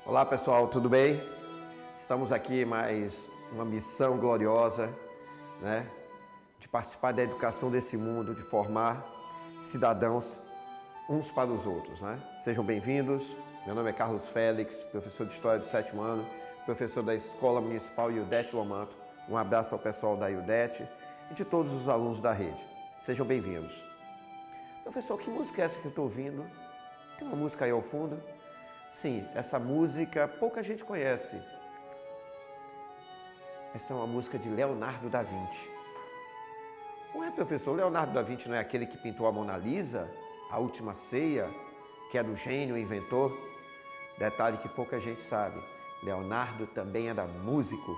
Olá pessoal, tudo bem? Estamos aqui mais uma missão gloriosa, né? De participar da educação desse mundo, de formar cidadãos uns para os outros, né? Sejam bem-vindos. Meu nome é Carlos Félix, professor de História do 7º ano, professor da Escola Municipal Ildete Lomanto. Um abraço ao pessoal da Ildete e de todos os alunos da rede. Sejam bem-vindos. Professor, que música é essa que eu estou ouvindo? Tem uma música aí ao fundo? Sim, essa música pouca gente conhece. Essa é uma música de Leonardo da Vinci. Ué, professor, Leonardo da Vinci não é aquele que pintou a Mona Lisa, a Última Ceia, que era o gênio, o inventor? Detalhe que pouca gente sabe, Leonardo também era músico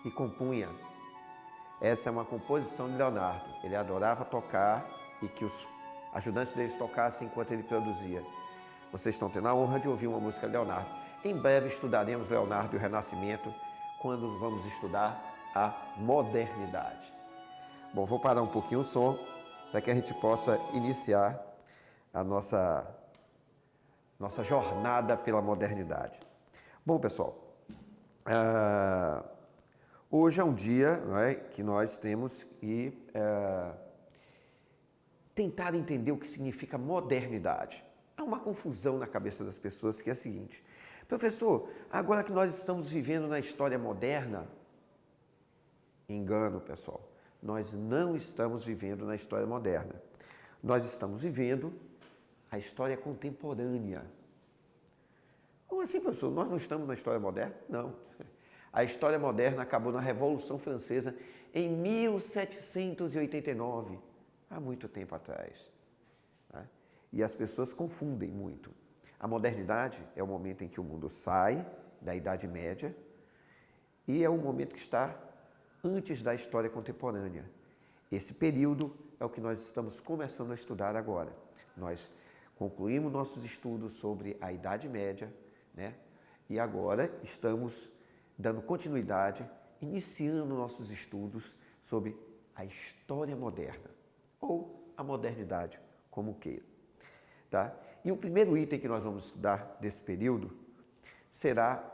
e compunha. Essa é uma composição de Leonardo. Ele adorava tocar e que os ajudantes deles tocassem enquanto ele produzia. Vocês estão tendo a honra de ouvir uma música de Leonardo. Em breve estudaremos Leonardo e o Renascimento, quando vamos estudar a modernidade. Bom, vou parar um pouquinho o som para que a gente possa iniciar a nossa jornada pela modernidade. Bom, pessoal, hoje é um dia, não é, que nós temos que tentar entender o que significa modernidade. Há uma confusão na cabeça das pessoas que é a seguinte: professor, agora que nós estamos vivendo na história moderna, engano, pessoal, nós não estamos vivendo na história moderna. Nós estamos vivendo a história contemporânea. Como assim, professor? Nós não estamos na história moderna? Não. A história moderna acabou na Revolução Francesa em 1789, há muito tempo atrás. E as pessoas confundem muito. A modernidade é o momento em que o mundo sai da Idade Média e é o momento que está antes da história contemporânea. Esse período é o que nós estamos começando a estudar agora. Nós concluímos nossos estudos sobre a Idade Média, né? E agora estamos dando continuidade, iniciando nossos estudos sobre a história moderna, ou a modernidade, como queira. Tá? E o primeiro item que nós vamos estudar desse período será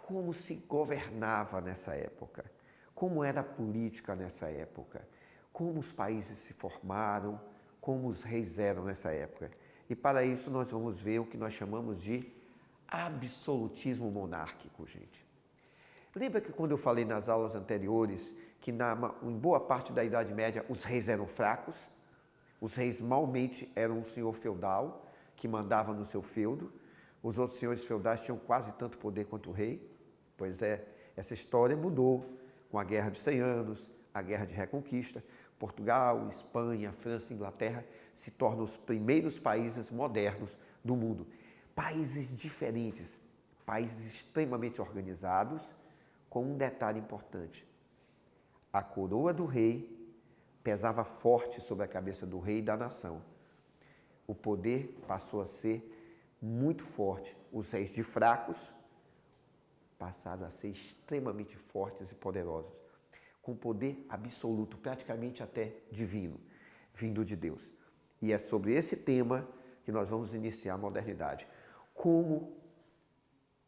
como se governava nessa época, como era a política nessa época, como os países se formaram, como os reis eram nessa época. E para isso nós vamos ver o que nós chamamos de absolutismo monárquico, gente. Lembra que quando eu falei nas aulas anteriores que em boa parte da Idade Média os reis eram fracos? Os reis malmente eram um senhor feudal que mandava no seu feudo. Os outros senhores feudais tinham quase tanto poder quanto o rei. Pois é, essa história mudou com a Guerra dos 100 Anos, a Guerra de Reconquista. Portugal, Espanha, França e Inglaterra se tornam os primeiros países modernos do mundo. Países diferentes, países extremamente organizados, com um detalhe importante. A coroa do rei pesava forte sobre a cabeça do rei e da nação. O poder passou a ser muito forte. Os reis de fracos passaram a ser extremamente fortes e poderosos, com poder absoluto, praticamente até divino, vindo de Deus. E é sobre esse tema que nós vamos iniciar a modernidade. Como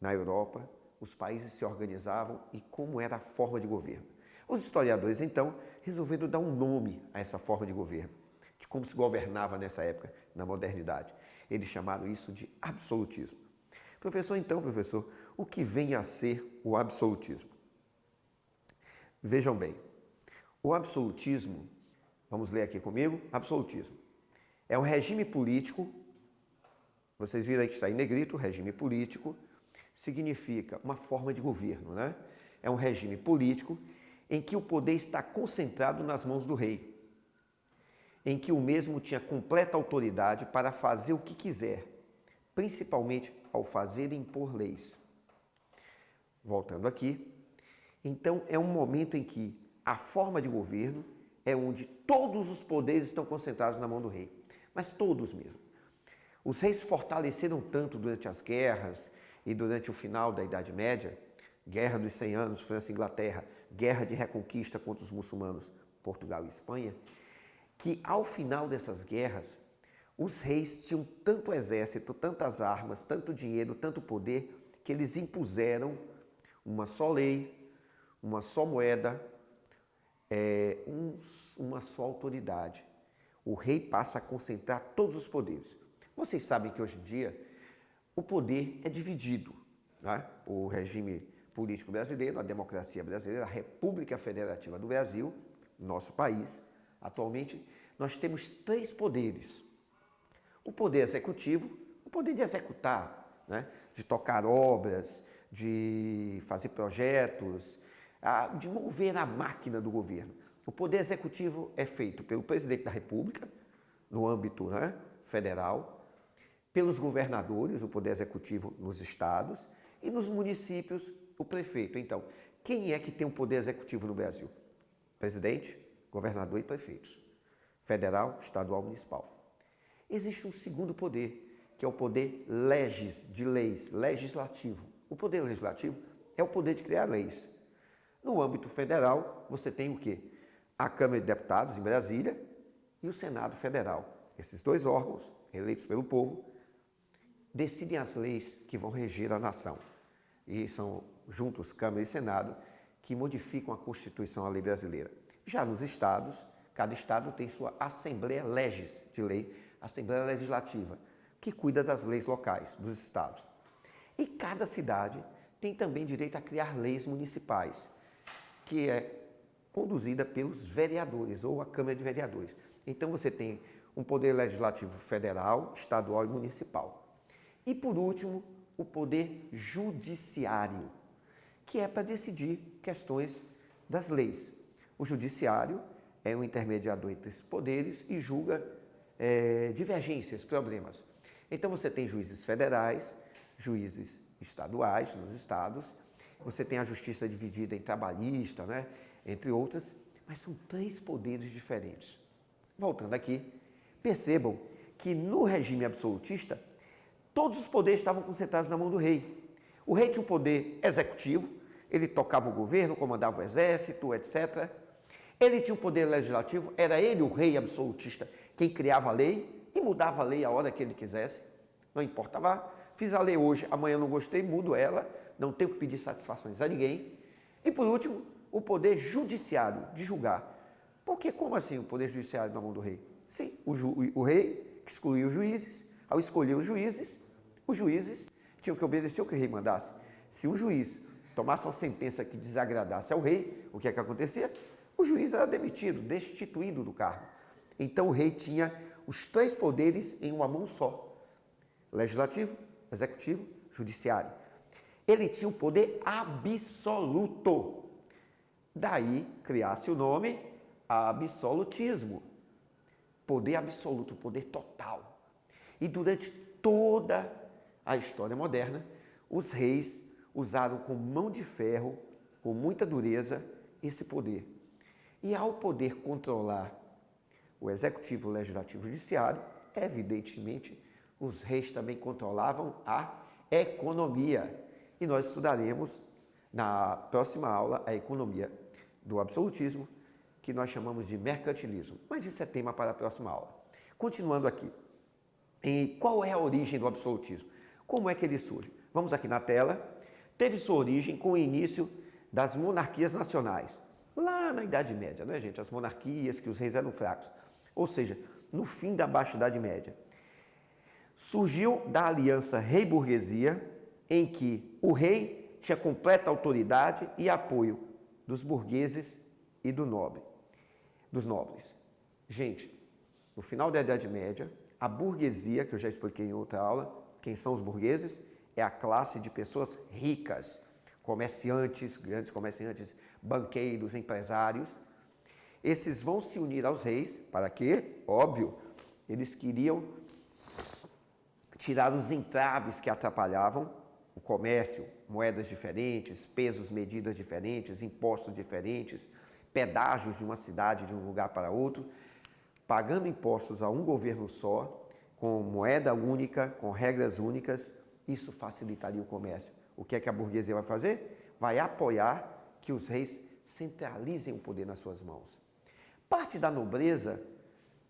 na Europa os países se organizavam e como era a forma de governo. Os historiadores, então, resolveram dar um nome a essa forma de governo, de como se governava nessa época, na modernidade. Eles chamaram isso de absolutismo. Professor, o que vem a ser o absolutismo? Vejam bem, o absolutismo, vamos ler aqui comigo, absolutismo, é um regime político, vocês viram aí que está em negrito, regime político, significa uma forma de governo, né? É um regime político em que o poder está concentrado nas mãos do rei, em que o mesmo tinha completa autoridade para fazer o que quiser, principalmente ao fazer e impor leis. Voltando aqui, então é um momento em que a forma de governo é onde todos os poderes estão concentrados na mão do rei, mas todos mesmo. Os reis fortaleceram tanto durante as guerras e durante o final da Idade Média, Guerra dos 100 Anos, França e Inglaterra, Guerra de Reconquista contra os muçulmanos, Portugal e Espanha, que ao final dessas guerras, os reis tinham tanto exército, tantas armas, tanto dinheiro, tanto poder, que eles impuseram uma só lei, uma só moeda, uma só autoridade. O rei passa a concentrar todos os poderes. Vocês sabem que hoje em dia o poder é dividido, né? O regime político brasileiro, a democracia brasileira, a República Federativa do Brasil, nosso país, atualmente, nós temos 3 poderes. O poder executivo, o poder de executar, né? De tocar obras, de fazer projetos, de mover a máquina do governo. O poder executivo é feito pelo presidente da República, no âmbito, né, federal, pelos governadores, o poder executivo nos estados, e nos municípios, o prefeito. Então, quem é que tem o poder executivo no Brasil? Presidente, governador e prefeitos. Federal, estadual, municipal. Existe um segundo poder, que é o poder de leis, legislativo. O poder legislativo é o poder de criar leis. No âmbito federal, você tem o quê? A Câmara de Deputados, em Brasília, e o Senado Federal. Esses 2 órgãos, eleitos pelo povo, decidem as leis que vão reger a nação. E são juntos Câmara e Senado que modificam a Constituição, a lei brasileira. Já nos estados, cada estado tem sua Assembleia Legis de lei, Assembleia Legislativa, que cuida das leis locais dos estados. E cada cidade tem também direito a criar leis municipais, que é conduzida pelos vereadores ou a Câmara de Vereadores. Então você tem um poder legislativo federal, estadual e municipal. E por último, o poder judiciário, que é para decidir questões das leis. O judiciário é um intermediador entre esses poderes e julga divergências, problemas. Então você tem juízes federais, juízes estaduais nos estados, você tem a justiça dividida em trabalhista, né, entre outras, mas são 3 poderes diferentes. Voltando aqui, percebam que no regime absolutista, todos os poderes estavam concentrados na mão do rei. O rei tinha um poder executivo, ele tocava o governo, comandava o exército, etc. Ele tinha um poder legislativo, era ele o rei absolutista, quem criava a lei e mudava a lei a hora que ele quisesse. Não importava, fiz a lei hoje, amanhã não gostei, mudo ela, não tenho que pedir satisfações a ninguém. E por último, o poder judiciário, de julgar. Porque como assim o poder judiciário na mão do rei? Sim, o rei que escolhia os juízes, ao escolher os juízes tinham que obedecer o que o rei mandasse. Se um juiz tomasse uma sentença que desagradasse ao rei, o que é que acontecia? O juiz era demitido, destituído do cargo. Então o rei tinha os 3 poderes em uma mão só: legislativo, executivo, judiciário. Ele tinha o poder absoluto. Daí criasse o nome absolutismo. Poder absoluto, poder total. E durante toda a história moderna, os reis usaram com mão de ferro, com muita dureza, esse poder. E ao poder controlar o executivo, o legislativo e o judiciário, evidentemente, os reis também controlavam a economia. E nós estudaremos na próxima aula a economia do absolutismo, que nós chamamos de mercantilismo. Mas isso é tema para a próxima aula. Continuando aqui. E qual é a origem do absolutismo? Como é que ele surge? Vamos aqui na tela. Teve sua origem com o início das monarquias nacionais. Lá na Idade Média, né, gente? As monarquias, que os reis eram fracos. Ou seja, no fim da Baixa Idade Média. Surgiu da aliança rei-burguesia, em que o rei tinha completa autoridade e apoio dos burgueses e dos nobres. Gente, no final da Idade Média, a burguesia, que eu já expliquei em outra aula, quem são os burgueses? É a classe de pessoas ricas, comerciantes, grandes comerciantes, banqueiros, empresários. Esses vão se unir aos reis, para quê? Óbvio, eles queriam tirar os entraves que atrapalhavam o comércio, moedas diferentes, pesos, medidas diferentes, impostos diferentes, pedágios de uma cidade, de um lugar para outro, pagando impostos a um governo só, com moeda única, com regras únicas. Isso facilitaria o comércio. O que é que a burguesia vai fazer? Vai apoiar que os reis centralizem o poder nas suas mãos. Parte da nobreza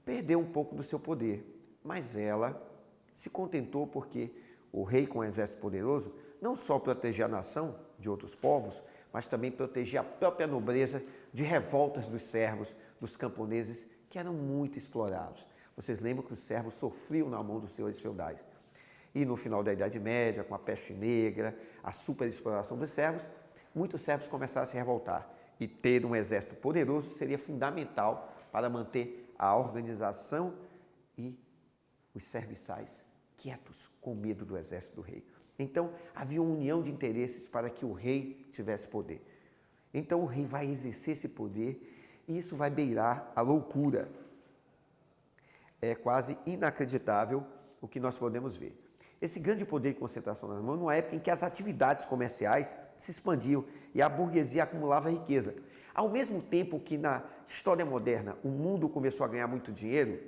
perdeu um pouco do seu poder, mas ela se contentou porque o rei com um exército poderoso não só proteger a nação de outros povos, mas também proteger a própria nobreza de revoltas dos servos, dos camponeses, que eram muito explorados. Vocês lembram que os servos sofriam na mão dos senhores feudais. E no final da Idade Média, com a peste negra, a superexploração dos servos, muitos servos começaram a se revoltar. E ter um exército poderoso seria fundamental para manter a organização e os serviçais quietos, com medo do exército do rei. Então, havia uma união de interesses para que o rei tivesse poder. Então, o rei vai exercer esse poder e isso vai beirar a loucura. É quase inacreditável o que nós podemos ver. Esse grande poder de concentração nas mãos, numa época em que as atividades comerciais se expandiam e a burguesia acumulava riqueza. Ao mesmo tempo que na história moderna o mundo começou a ganhar muito dinheiro,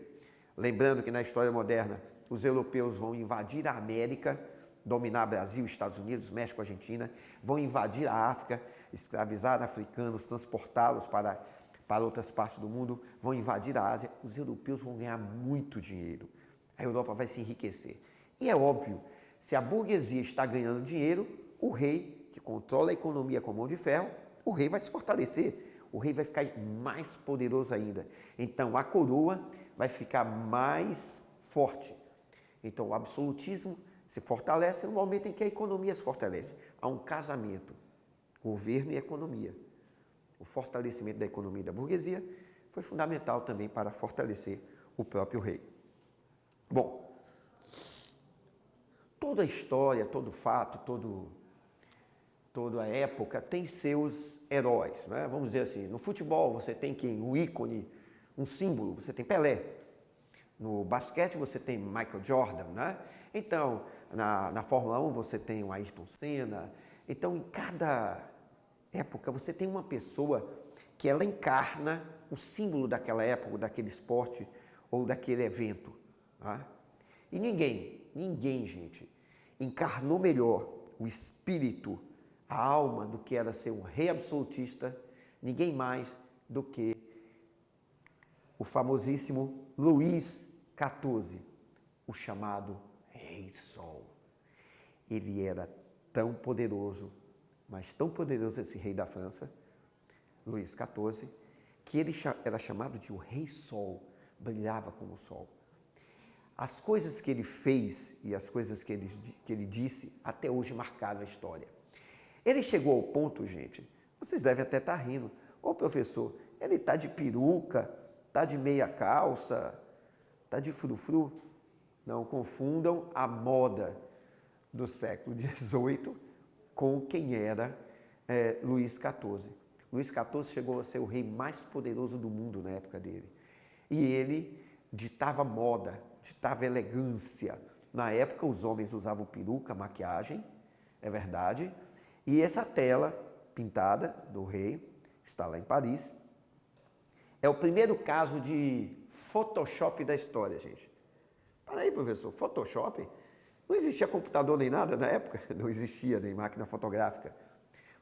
lembrando que na história moderna os europeus vão invadir a América, dominar Brasil, Estados Unidos, México, Argentina, vão invadir a África, escravizar africanos, transportá-los para outras partes do mundo, vão invadir a Ásia, os europeus vão ganhar muito dinheiro. A Europa vai se enriquecer. E é óbvio, se a burguesia está ganhando dinheiro, o rei, que controla a economia com mão de ferro, o rei vai se fortalecer, o rei vai ficar mais poderoso ainda. Então, a coroa vai ficar mais forte. Então, o absolutismo se fortalece no momento em que a economia se fortalece. Há um casamento, governo e economia. O fortalecimento da economia e da burguesia foi fundamental também para fortalecer o próprio rei. Bom, toda a história, todo fato, toda a época tem seus heróis, né? Vamos dizer assim, no futebol você tem quem? Um ícone, um símbolo, você tem Pelé. No basquete você tem Michael Jordan, né? Então, na Fórmula 1 você tem o Ayrton Senna. Então, em cada época você tem uma pessoa que ela encarna o símbolo daquela época, daquele esporte ou daquele evento. Tá? E ninguém, gente, encarnou melhor o espírito, a alma do que era ser um rei absolutista, ninguém mais do que o famosíssimo Luís XIV, o chamado Rei Sol. Ele era tão poderoso, mas tão poderoso esse rei da França, Luís XIV, que ele era chamado de o Rei Sol, brilhava como o sol. As coisas que ele fez e as coisas que ele disse até hoje marcaram a história. Ele chegou ao ponto, gente, vocês devem até estar rindo. Ô professor, ele está de peruca, está de meia calça, está de frufru. Não confundam a moda do século XVIII com quem era Luís XIV. Luís XIV chegou a ser o rei mais poderoso do mundo na época dele. E ele ditava moda, ditava elegância. Na época, os homens usavam peruca, maquiagem, é verdade. E essa tela pintada do rei, está lá em Paris, é o primeiro caso de Photoshop da história, gente. Para aí, professor, Photoshop? Não existia computador nem nada na época, não existia nem máquina fotográfica.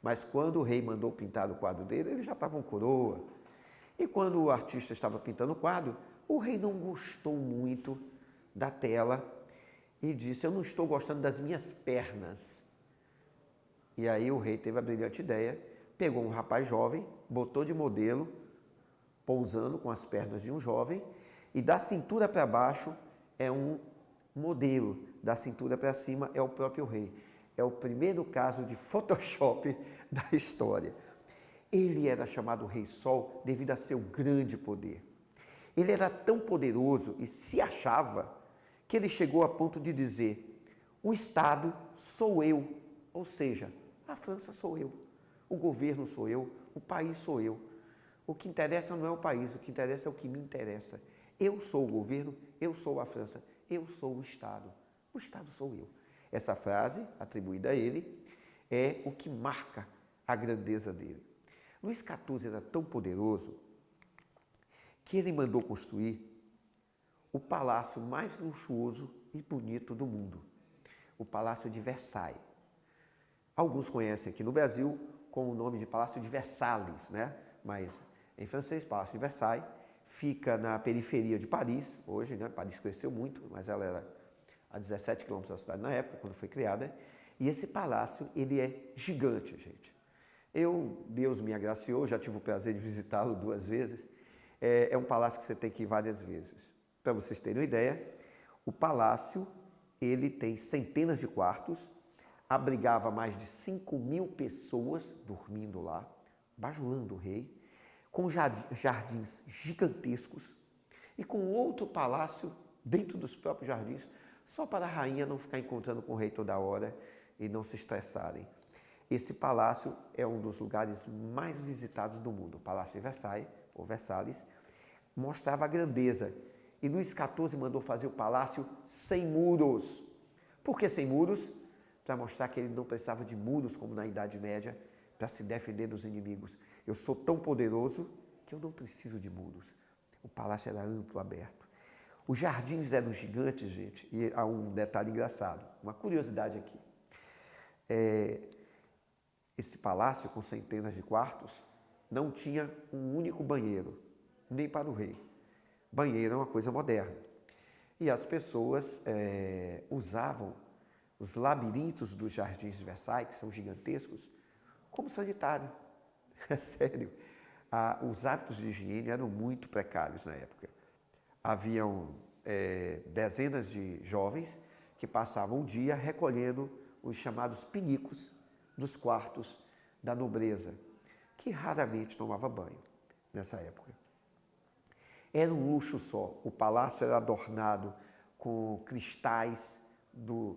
Mas quando o rei mandou pintar o quadro dele, eles já estavam coroa. E quando o artista estava pintando o quadro, o rei não gostou muito da tela e disse, eu não estou gostando das minhas pernas. E aí o rei teve a brilhante ideia, pegou um rapaz jovem, botou de modelo, pousando com as pernas de um jovem, e da cintura para baixo é um modelo, da cintura para cima é o próprio rei. É o primeiro caso de Photoshop da história. Ele era chamado Rei Sol devido a seu grande poder. Ele era tão poderoso e se achava que ele chegou a ponto de dizer, o Estado sou eu, ou seja, a França sou eu, o governo sou eu, o país sou eu. O que interessa não é o país, o que interessa é o que me interessa. Eu sou o governo, eu sou a França, eu sou o Estado sou eu. Essa frase, atribuída a ele, é o que marca a grandeza dele. Luís XIV era tão poderoso que ele mandou construir o palácio mais luxuoso e bonito do mundo, o Palácio de Versailles. Alguns conhecem aqui no Brasil com o nome de Palácio de Versalhes, né? Mas em francês, Palácio de Versailles, fica na periferia de Paris, hoje, né? Paris cresceu muito, mas ela era a 17 quilômetros da cidade na época, quando foi criada, E esse palácio, ele é gigante, gente. Deus me agraciou, já tive o prazer de visitá-lo 2 vezes. É um palácio que você tem que ir várias vezes. Para vocês terem uma ideia, o palácio, ele tem centenas de quartos, abrigava mais de 5.000 pessoas dormindo lá, bajulando o rei, com jardins gigantescos e com outro palácio dentro dos próprios jardins, só para a rainha não ficar encontrando com o rei toda hora e não se estressarem. Esse palácio é um dos lugares mais visitados do mundo. O Palácio de Versailles, ou Versalhes, mostrava a grandeza. E Luís XIV mandou fazer o palácio sem muros. Por que sem muros? Para mostrar que ele não precisava de muros como na Idade Média para se defender dos inimigos. Eu sou tão poderoso que eu não preciso de muros. O palácio era amplo, aberto. Os jardins eram gigantes, gente, e há um detalhe engraçado, uma curiosidade aqui. Esse palácio, com centenas de quartos, não tinha um único banheiro, nem para o rei. Banheiro é uma coisa moderna. E as pessoas usavam os labirintos dos jardins de Versailles, que são gigantescos, como sanitário. É sério. Os hábitos de higiene eram muito precários na época. Haviam dezenas de jovens que passavam o dia recolhendo os chamados pinicos dos quartos da nobreza, que raramente tomava banho nessa época. Era um luxo só. O palácio era adornado com cristais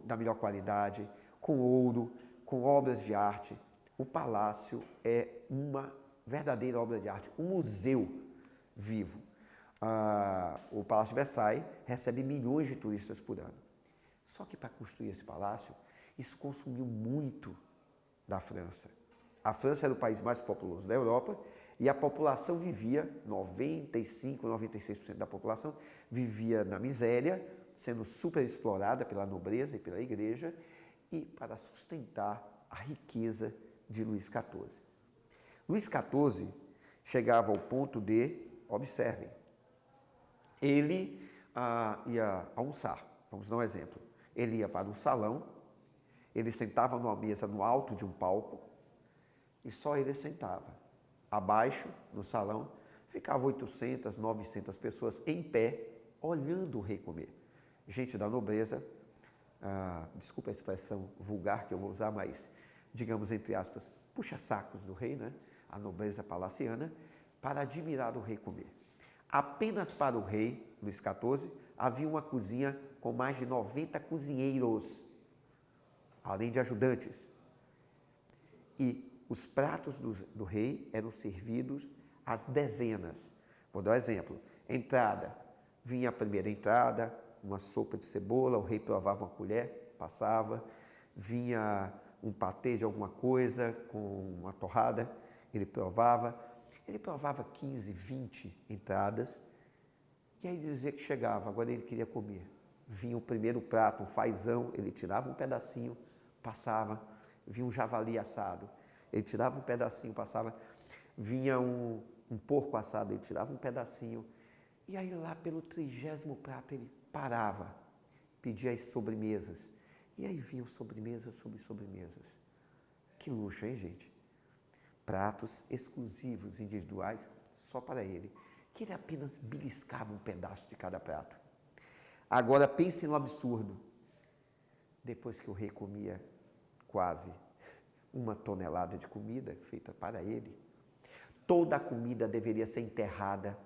da melhor qualidade, com ouro, com obras de arte. O palácio é uma verdadeira obra de arte, um museu vivo. O Palácio de Versailles recebe milhões de turistas por ano. Só que para construir esse palácio, isso consumiu muito da França. A França era o país mais populoso da Europa e a população vivia, 95, 96% da população, vivia na miséria, sendo super explorada pela nobreza e pela igreja e para sustentar a riqueza de Luís XIV. Luís XIV chegava ao ponto de, observem, ele ia almoçar, vamos dar um exemplo. Ele ia para um salão, ele sentava numa mesa no alto de um palco e só ele sentava. Abaixo, no salão, ficavam 800, 900 pessoas em pé, olhando o rei comer. Gente da nobreza, desculpa a expressão vulgar que eu vou usar, mas, digamos entre aspas, puxa-sacos do rei, né? A nobreza palaciana, para admirar o rei comer. Apenas para o rei, Luís XIV, havia uma cozinha com mais de 90 cozinheiros, além de ajudantes. E os pratos do rei eram servidos às dezenas. Vou dar um exemplo. Entrada. Vinha a primeira entrada, uma sopa de cebola, o rei provava uma colher, passava. Vinha um patê de alguma coisa com uma torrada, ele provava. Ele provava 15, 20 entradas. E aí dizia que chegava, agora ele queria comer. Vinha o primeiro prato, um fazão, ele tirava um pedacinho, passava. Vinha um javali assado. Ele tirava um pedacinho, passava. Vinha um porco assado, ele tirava um pedacinho. E aí lá pelo 30º prato ele parava, pedia as sobremesas. E aí vinham sobremesas sobre sobremesas. Que luxo, hein, gente? Pratos exclusivos, individuais, só para ele. Que ele apenas beliscava um pedaço de cada prato. Agora pense no absurdo. Depois que o rei comia quase 1 tonelada de comida feita para ele, toda a comida deveria ser enterrada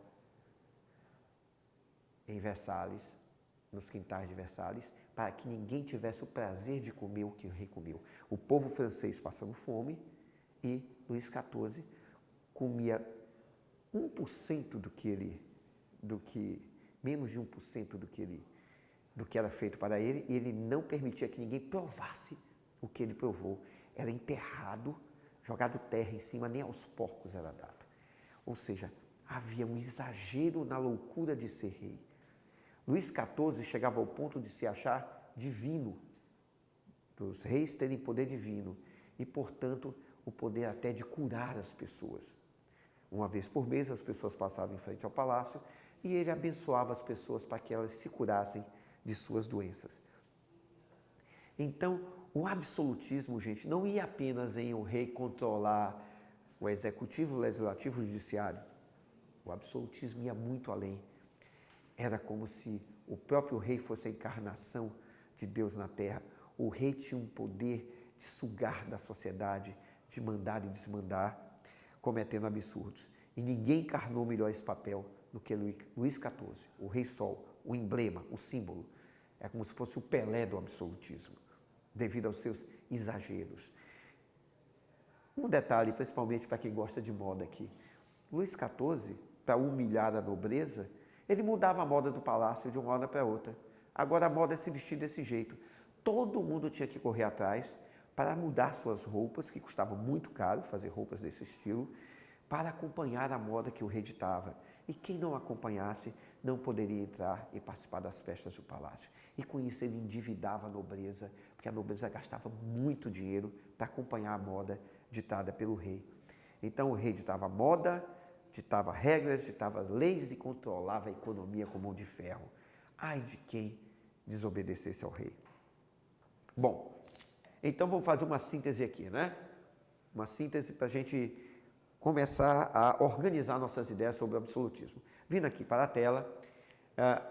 em Versalhes, nos quintais de Versalhes, para que ninguém tivesse o prazer de comer o que o rei comeu. O povo francês passando fome e Luís XIV comia 1% menos de 1% do que era feito para ele, e ele não permitia que ninguém provasse o que ele provou. Era enterrado, jogado terra em cima, nem aos porcos era dado. Ou seja, havia um exagero na loucura de ser rei. Luís XIV chegava ao ponto de se achar divino, dos reis terem poder divino e, portanto, o poder até de curar as pessoas. Uma vez por mês, as pessoas passavam em frente ao palácio e ele abençoava as pessoas para que elas se curassem de suas doenças. Então, O absolutismo, gente, não ia apenas em o rei controlar o executivo, o legislativo, o judiciário. O absolutismo ia muito além. Era como se o próprio rei fosse a encarnação de Deus na terra. O rei tinha um poder de sugar da sociedade, de mandar e desmandar, cometendo absurdos. E ninguém encarnou melhor esse papel do que Luís XIV, o Rei Sol, o emblema, o símbolo. É como se fosse o Pelé do absolutismo, devido aos seus exageros. Um detalhe, principalmente para quem gosta de moda aqui. Luís XIV, para humilhar a nobreza, ele mudava a moda do palácio de uma hora para outra. Agora a moda é se vestir desse jeito. Todo mundo tinha que correr atrás para mudar suas roupas, que custavam muito caro fazer roupas desse estilo, para acompanhar a moda que o rei ditava. E quem não acompanhasse não poderia entrar e participar das festas do palácio. E com isso ele endividava a nobreza, porque a nobreza gastava muito dinheiro para acompanhar a moda ditada pelo rei. Então o rei ditava moda, ditava regras, ditava leis e controlava a economia com mão de ferro. Ai de quem desobedecesse ao rei. Bom, então vamos fazer uma síntese aqui, né? Uma síntese para a gente começar a organizar nossas ideias sobre o absolutismo. Vindo aqui para a tela,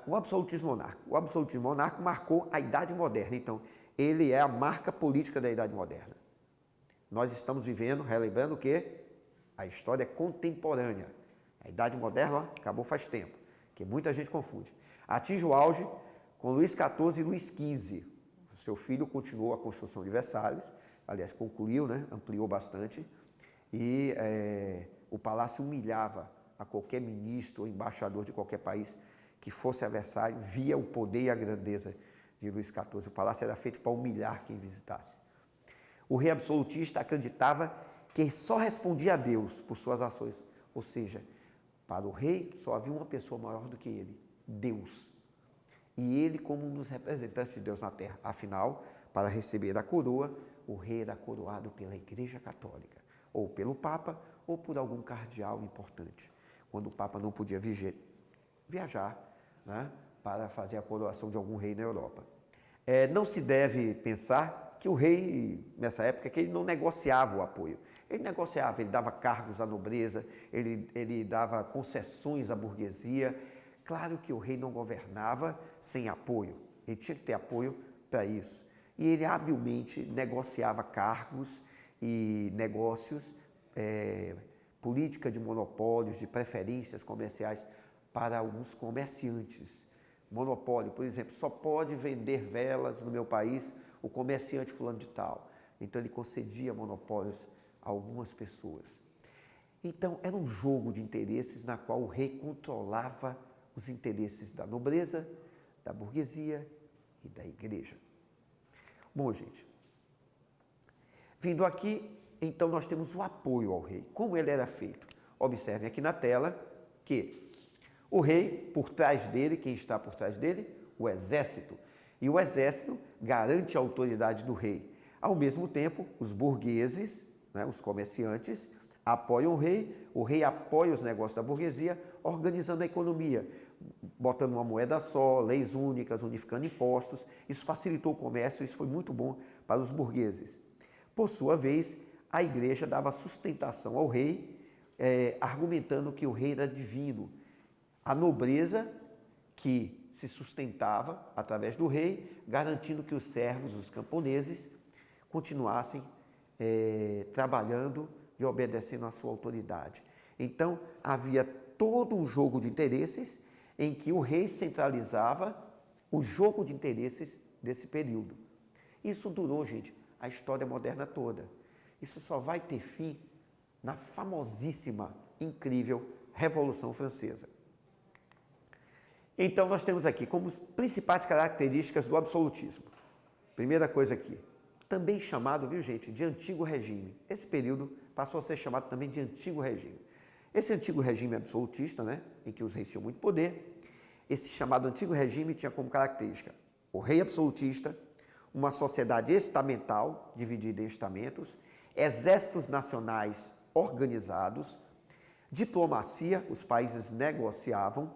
o absolutismo monárquico. O absolutismo monárquico marcou a Idade Moderna, então ele é a marca política da Idade Moderna. Nós estamos vivendo, relembrando que a história é contemporânea. A Idade Moderna acabou faz tempo, que muita gente confunde. Atinge o auge com Luís XIV e Luís XV. O seu filho continuou a construção de Versalhes, aliás, concluiu, né? Ampliou bastante, e o palácio humilhava a qualquer ministro ou embaixador de qualquer país que fosse a Versalhes, via o poder e a grandeza de Luís XIV. O palácio era feito para humilhar quem visitasse. O rei absolutista acreditava que só respondia a Deus por suas ações, ou seja, para o rei só havia uma pessoa maior do que ele, Deus. E ele como um dos representantes de Deus na terra. Afinal, para receber a coroa, o rei era coroado pela Igreja Católica, ou pelo Papa, ou por algum cardeal importante, quando o Papa não podia viajar, né, para fazer a coroação de algum rei na Europa. Não se deve pensar que o rei, nessa época, que ele não negociava o apoio. Ele negociava, ele dava cargos à nobreza, ele dava concessões à burguesia. Claro que o rei não governava sem apoio, ele tinha que ter apoio para isso. E ele habilmente negociava cargos e negócios, política de monopólios, de preferências comerciais para alguns comerciantes. Monopólio, por exemplo, só pode vender velas no meu país o comerciante fulano de tal. Então ele concedia monopólios a algumas pessoas. Então era um jogo de interesses na qual o rei controlava os interesses da nobreza, da burguesia e da igreja. Bom, gente, vindo aqui, então nós temos o apoio ao rei. Como ele era feito? Observem aqui na tela que o rei, por trás dele, quem está por trás dele? O exército. E o exército garante a autoridade do rei. Ao mesmo tempo, os burgueses, né, os comerciantes, apoiam o rei apoia os negócios da burguesia, organizando a economia, botando uma moeda só, leis únicas, unificando impostos. Isso facilitou o comércio, isso foi muito bom para os burgueses. Por sua vez, a igreja dava sustentação ao rei, argumentando que o rei era divino. A nobreza que se sustentava através do rei, garantindo que os servos, os camponeses, continuassem trabalhando e obedecendo à sua autoridade. Então, havia todo um jogo de interesses em que o rei centralizava o jogo de interesses desse período. Isso durou, gente, a história moderna toda. Isso só vai ter fim na famosíssima, incrível Revolução Francesa. Então, nós temos aqui como principais características do absolutismo. Primeira coisa aqui, também chamado, viu gente, de Antigo Regime. Esse período passou a ser chamado também de Antigo Regime. Esse Antigo Regime absolutista, né, em que os reis tinham muito poder, esse chamado Antigo Regime tinha como característica o rei absolutista, uma sociedade estamental, dividida em estamentos, exércitos nacionais organizados, diplomacia, os países negociavam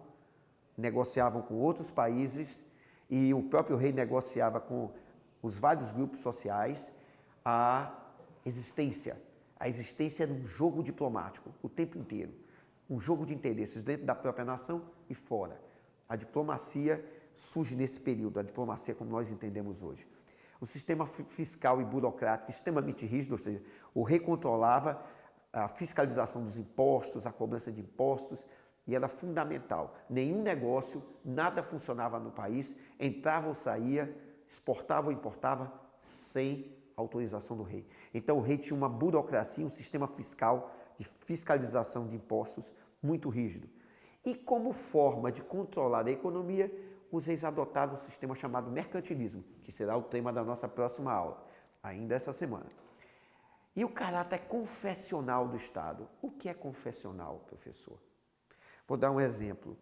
com outros países e o próprio rei negociava com os vários grupos sociais, a existência. A existência era um jogo diplomático o tempo inteiro, um jogo de interesses dentro da própria nação e fora. A diplomacia surge nesse período, a diplomacia como nós entendemos hoje. O sistema fiscal e burocrático extremamente rígido, ou seja, o rei controlava a fiscalização dos impostos, a cobrança de impostos, e era fundamental. Nenhum negócio, nada funcionava no país, entrava ou saía, exportava ou importava sem autorização do rei. Então o rei tinha uma burocracia, um sistema fiscal de fiscalização de impostos muito rígido. E como forma de controlar a economia, os reis adotaram um sistema chamado mercantilismo, que será o tema da nossa próxima aula, ainda essa semana. E o caráter confessional do Estado. O que é confessional, professor? Vou dar um exemplo.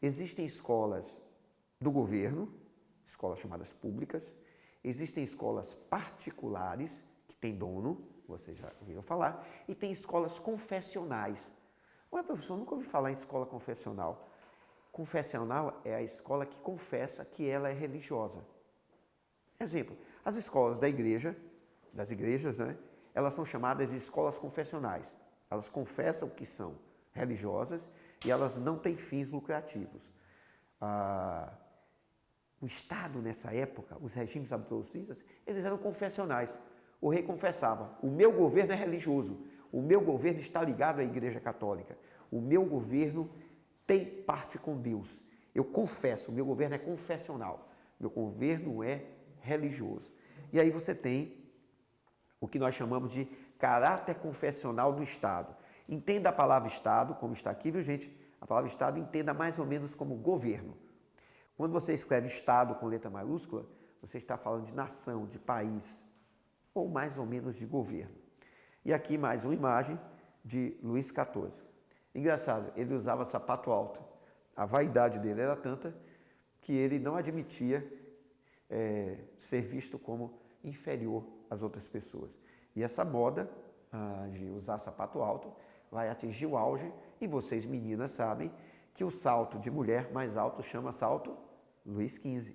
Existem escolas do governo, escolas chamadas públicas, existem escolas particulares, que têm dono, vocês já ouviram falar, e tem escolas confessionais. Ué, professor, eu nunca ouvi falar em escola confessional. Confessional é a escola que confessa que ela é religiosa. Exemplo, as escolas da igreja, das igrejas, né? Elas são chamadas de escolas confessionais. Elas confessam que são religiosas e elas não têm fins lucrativos. O Estado, nessa época, os regimes absolutistas, eles eram confessionais. O rei confessava, o meu governo é religioso, o meu governo está ligado à Igreja Católica, o meu governo tem parte com Deus. Eu confesso, o meu governo é confessional, meu governo é religioso. E aí você tem o que nós chamamos de caráter confessional do Estado. Entenda a palavra Estado, como está aqui, viu gente? A palavra Estado entenda mais ou menos como governo. Quando você escreve Estado com letra maiúscula, você está falando de nação, de país, ou mais ou menos de governo. E aqui mais uma imagem de Luís XIV. Engraçado, ele usava sapato alto. A vaidade dele era tanta que ele não admitia ser visto como inferior às outras pessoas. E essa moda de usar sapato alto vai atingir o auge, e vocês meninas sabem que o salto de mulher mais alto chama salto Luís XV,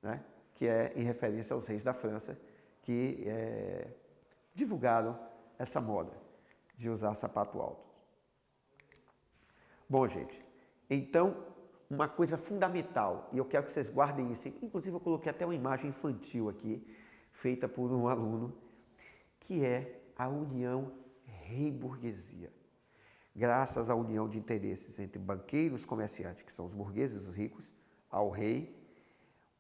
né? Que é em referência aos reis da França que divulgaram essa moda de usar sapato alto. Bom, gente, então uma coisa fundamental, e eu quero que vocês guardem isso, inclusive eu coloquei até uma imagem infantil aqui, feita por um aluno, que é a união rei-burguesia. Graças à união de interesses entre banqueiros e comerciantes, que são os burgueses, os ricos, ao rei,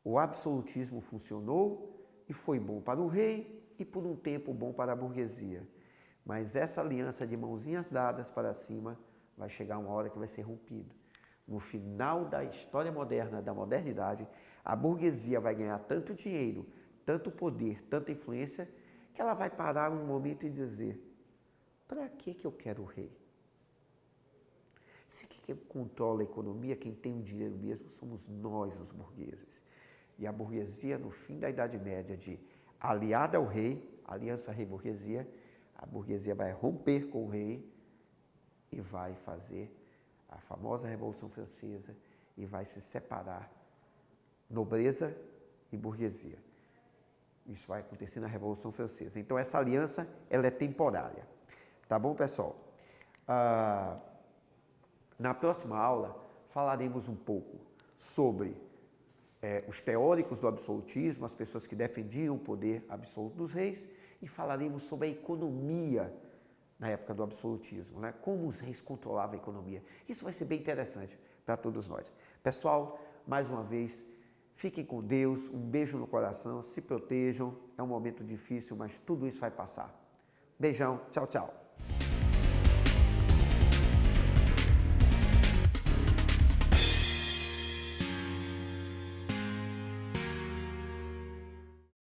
o absolutismo funcionou e foi bom para o rei e por um tempo bom para a burguesia. Mas essa aliança de mãozinhas dadas para cima vai chegar uma hora que vai ser rompida. No final da história moderna, da modernidade, a burguesia vai ganhar tanto dinheiro, tanto poder, tanta influência, que ela vai parar um momento e dizer: para que eu quero o rei? Se quem controla a economia, quem tem o dinheiro mesmo, somos nós, os burgueses. E a burguesia, no fim da Idade Média, aliada ao rei, aliança rei-burguesia, a burguesia vai romper com o rei e vai fazer a famosa Revolução Francesa e vai se separar nobreza e burguesia. Isso vai acontecer na Revolução Francesa. Então, essa aliança, ela é temporária. Tá bom, pessoal? Na próxima aula, falaremos um pouco sobre os teóricos do absolutismo, as pessoas que defendiam o poder absoluto dos reis, e falaremos sobre a economia na época do absolutismo, né? Como os reis controlavam a economia. Isso vai ser bem interessante para todos nós. Pessoal, mais uma vez, fiquem com Deus, um beijo no coração, se protejam, é um momento difícil, mas tudo isso vai passar. Beijão, tchau, tchau.